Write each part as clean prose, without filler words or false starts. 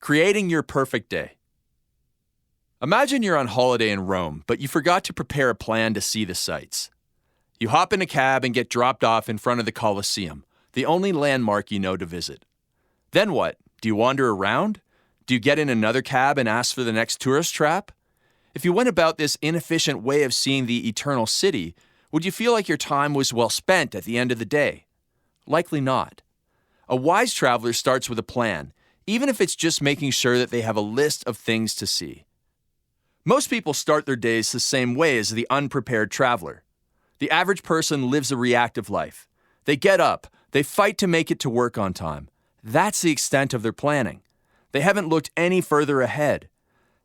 Creating your perfect day. Imagine you're on holiday in Rome, but you forgot to prepare a plan to see the sights. You hop in a cab and get dropped off in front of the Colosseum, the only landmark you know to visit. Then what? Do you wander around? Do you get in another cab and ask for the next tourist trap? If you went about this inefficient way of seeing the eternal city, would you feel like your time was well spent at the end of the day? Likely not. A wise traveler starts with a plan, even if it's just making sure that they have a list of things to see. Most people start their days the same way as the unprepared traveler. The average person lives a reactive life. They get up, they fight to make it to work on time. That's the extent of their planning. They haven't looked any further ahead.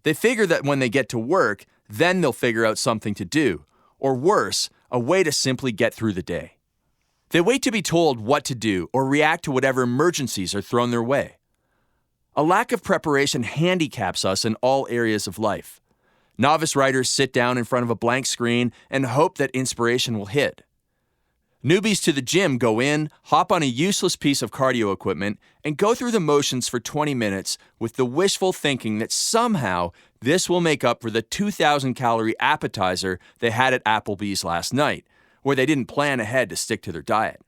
They figure that when they get to work, then they'll figure out something to do, or worse, a way to simply get through the day. They wait to be told what to do or react to whatever emergencies are thrown their way. A lack of preparation handicaps us in all areas of life. Novice writers sit down in front of a blank screen and hope that inspiration will hit. Newbies to the gym go in, hop on a useless piece of cardio equipment, and go through the motions for 20 minutes with the wishful thinking that somehow this will make up for the 2,000-calorie appetizer they had at Applebee's last night, where they didn't plan ahead to stick to their diet.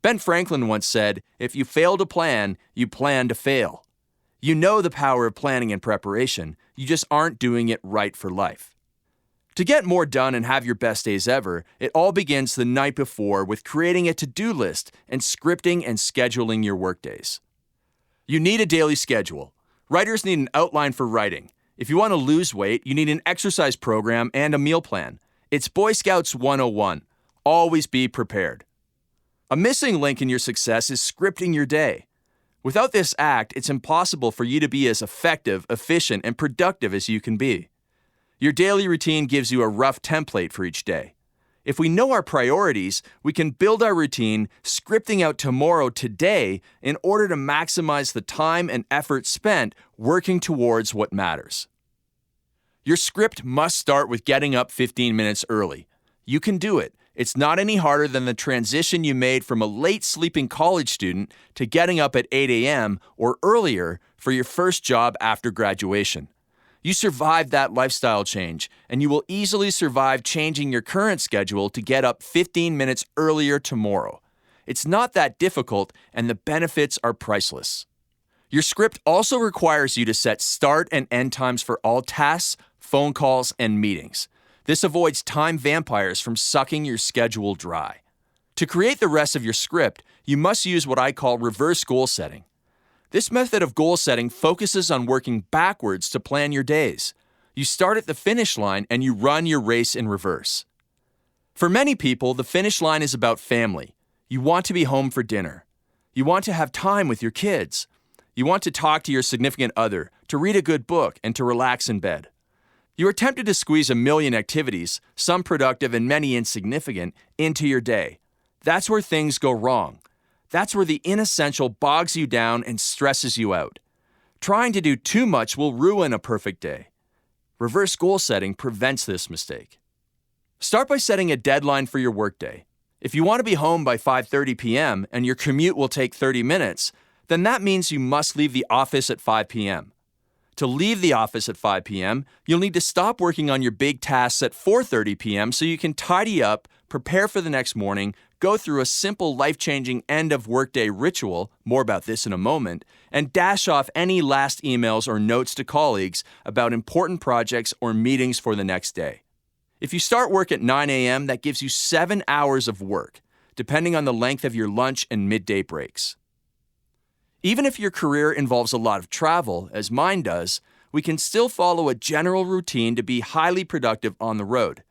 Ben Franklin once said, "If you fail to plan, you plan to fail." You know the power of planning and preparation, you just aren't doing it right for life. To get more done and have your best days ever, it all begins the night before with creating a to-do list and scripting and scheduling your workdays. You need a daily schedule. Writers need an outline for writing. If you want to lose weight, you need an exercise program and a meal plan. It's Boy Scouts 101. Always be prepared. A missing link in your success is scripting your day. Without this act, it's impossible for you to be as effective, efficient, and productive as you can be. Your daily routine gives you a rough template for each day. If we know our priorities, we can build our routine, scripting out tomorrow today in order to maximize the time and effort spent working towards what matters. Your script must start with getting up 15 minutes early. You can do it. It's not any harder than the transition you made from a late sleeping college student to getting up at 8 a.m. or earlier for your first job after graduation. You survived that lifestyle change, and you will easily survive changing your current schedule to get up 15 minutes earlier tomorrow. It's not that difficult, and the benefits are priceless. Your script also requires you to set start and end times for all tasks, phone calls, and meetings. This avoids time vampires from sucking your schedule dry. To create the rest of your script, you must use what I call reverse goal setting. This method of goal setting focuses on working backwards to plan your days. You start at the finish line and you run your race in reverse. For many people, the finish line is about family. You want to be home for dinner. You want to have time with your kids. You want to talk to your significant other, to read a good book, and to relax in bed. You are tempted to squeeze a million activities, some productive and many insignificant, into your day. That's where things go wrong. That's where the inessential bogs you down and stresses you out. Trying to do too much will ruin a perfect day. Reverse goal setting prevents this mistake. Start by setting a deadline for your workday. If you want to be home by 5:30 p.m. and your commute will take 30 minutes, then that means you must leave the office at 5 p.m. To leave the office at 5 p.m., you'll need to stop working on your big tasks at 4:30 p.m. so you can tidy up, prepare for the next morning, go through a simple life-changing end-of-workday ritual, more about this in a moment, and dash off any last emails or notes to colleagues about important projects or meetings for the next day. If you start work at 9 a.m., that gives you 7 hours of work, depending on the length of your lunch and midday breaks. Even if your career involves a lot of travel, as mine does, we can still follow a general routine to be highly productive on the road.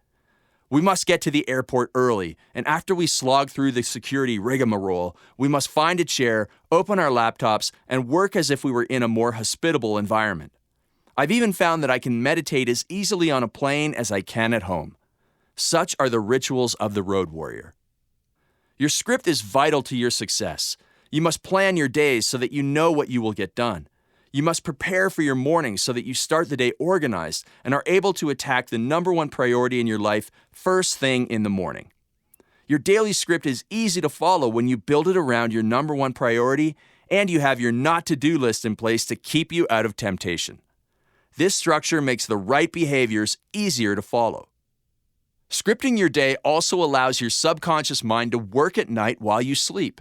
We must get to the airport early, and after we slog through the security rigmarole, we must find a chair, open our laptops, and work as if we were in a more hospitable environment. I've even found that I can meditate as easily on a plane as I can at home. Such are the rituals of the road warrior. Your script is vital to your success. You must plan your days so that you know what you will get done. You must prepare for your mornings so that you start the day organized and are able to attack the number one priority in your life first thing in the morning. Your daily script is easy to follow when you build it around your number one priority and you have your not-to-do list in place to keep you out of temptation. This structure makes the right behaviors easier to follow. Scripting your day also allows your subconscious mind to work at night while you sleep.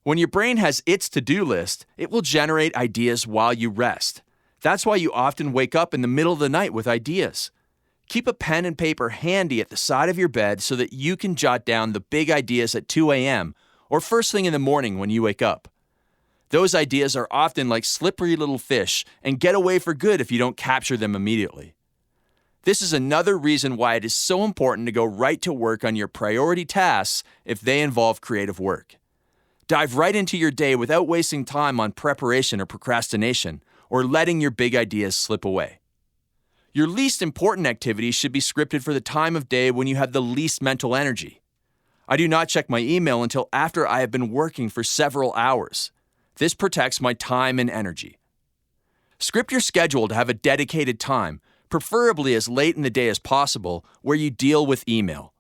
When your brain has its to-do list, it will generate ideas while you rest. That's why you often wake up in the middle of the night with ideas. Keep a pen and paper handy at the side of your bed so that you can jot down the big ideas at 2 a.m. or first thing in the morning when you wake up. Those ideas are often like slippery little fish and get away for good if you don't capture them immediately. This is another reason why it is so important to go right to work on your priority tasks if they involve creative work. Dive right into your day without wasting time on preparation or procrastination, or letting your big ideas slip away. Your least important activities should be scripted for the time of day when you have the least mental energy. I do not check my email until after I have been working for several hours. This protects my time and energy. Script your schedule to have a dedicated time, preferably as late in the day as possible, where you deal with email.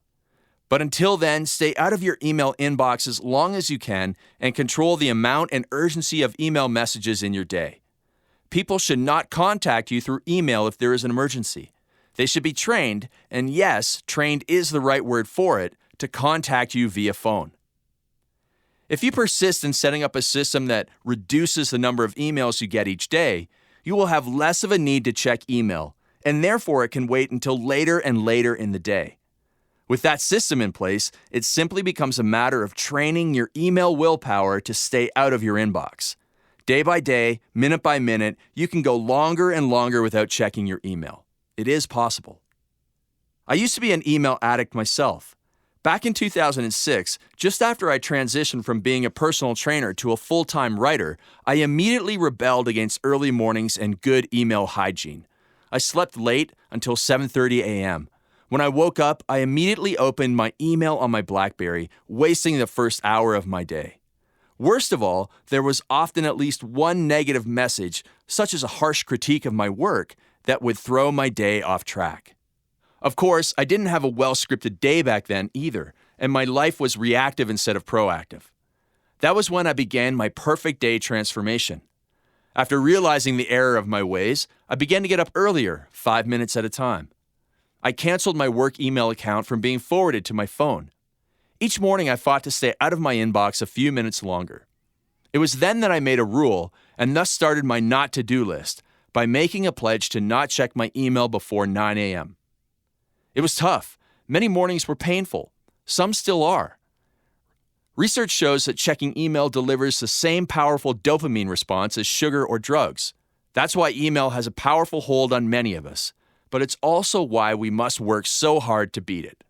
But until then, stay out of your email inbox as long as you can and control the amount and urgency of email messages in your day. People should not contact you through email if there is an emergency. They should be trained, and yes, trained is the right word for it, to contact you via phone. If you persist in setting up a system that reduces the number of emails you get each day, you will have less of a need to check email, and therefore it can wait until later and later in the day. With that system in place, it simply becomes a matter of training your email willpower to stay out of your inbox. Day by day, minute by minute, you can go longer and longer without checking your email. It is possible. I used to be an email addict myself. Back in 2006, just after I transitioned from being a personal trainer to a full-time writer, I immediately rebelled against early mornings and good email hygiene. I slept late until 7:30 a.m. When I woke up, I immediately opened my email on my BlackBerry, wasting the first hour of my day. Worst of all, there was often at least one negative message, such as a harsh critique of my work, that would throw my day off track. Of course, I didn't have a well-scripted day back then either, and my life was reactive instead of proactive. That was when I began my perfect day transformation. After realizing the error of my ways, I began to get up earlier, 5 minutes at a time. I canceled my work email account from being forwarded to my phone. Each morning, I fought to stay out of my inbox a few minutes longer. It was then that I made a rule and thus started my not-to-do list by making a pledge to not check my email before 9 a.m. It was tough. Many mornings were painful. Some still are. Research shows that checking email delivers the same powerful dopamine response as sugar or drugs. That's why email has a powerful hold on many of us, but it's also why we must work so hard to beat it.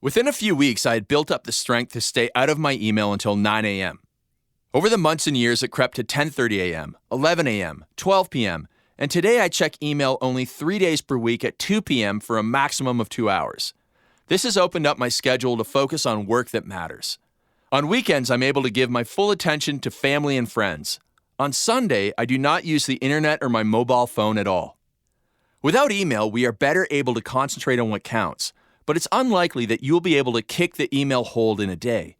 Within a few weeks, I had built up the strength to stay out of my email until 9 a.m. Over the months and years, it crept to 10:30 a.m., 11 a.m., 12 p.m., and today I check email only 3 days per week at 2 p.m. for a maximum of 2 hours. This has opened up my schedule to focus on work that matters. On weekends, I'm able to give my full attention to family and friends. On Sunday, I do not use the internet or my mobile phone at all. Without email, we are better able to concentrate on what counts, but it's unlikely that you will be able to kick the email hold in a day.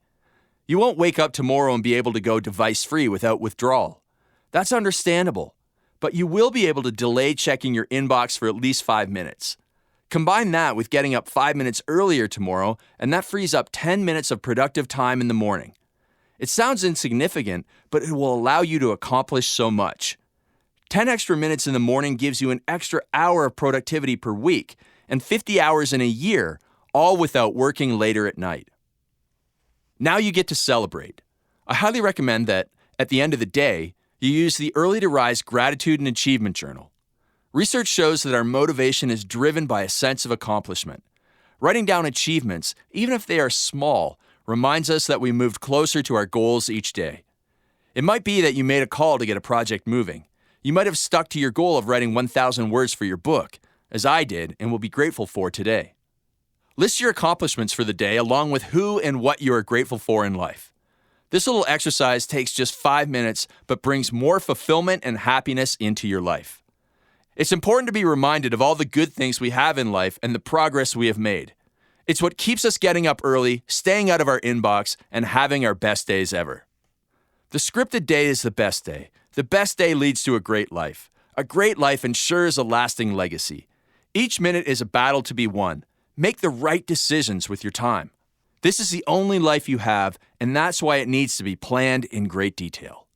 You won't wake up tomorrow and be able to go device-free without withdrawal. That's understandable, but you will be able to delay checking your inbox for at least 5 minutes. Combine that with getting up 5 minutes earlier tomorrow, and that frees up 10 minutes of productive time in the morning. It sounds insignificant, but it will allow you to accomplish so much. 10 extra minutes in the morning gives you an extra hour of productivity per week, and 50 hours in a year, all without working later at night. Now you get to celebrate. I highly recommend that, at the end of the day, you use the Early to Rise Gratitude and Achievement Journal. Research shows that our motivation is driven by a sense of accomplishment. Writing down achievements, even if they are small, reminds us that we moved closer to our goals each day. It might be that you made a call to get a project moving. You might have stuck to your goal of writing 1,000 words for your book, as I did and will be grateful for today. List your accomplishments for the day along with who and what you are grateful for in life. This little exercise takes just 5 minutes but brings more fulfillment and happiness into your life. It's important to be reminded of all the good things we have in life and the progress we have made. It's what keeps us getting up early, staying out of our inbox, and having our best days ever. The scripted day is the best day. The best day leads to a great life. A great life ensures a lasting legacy. Each minute is a battle to be won. Make the right decisions with your time. This is the only life you have, and that's why it needs to be planned in great detail.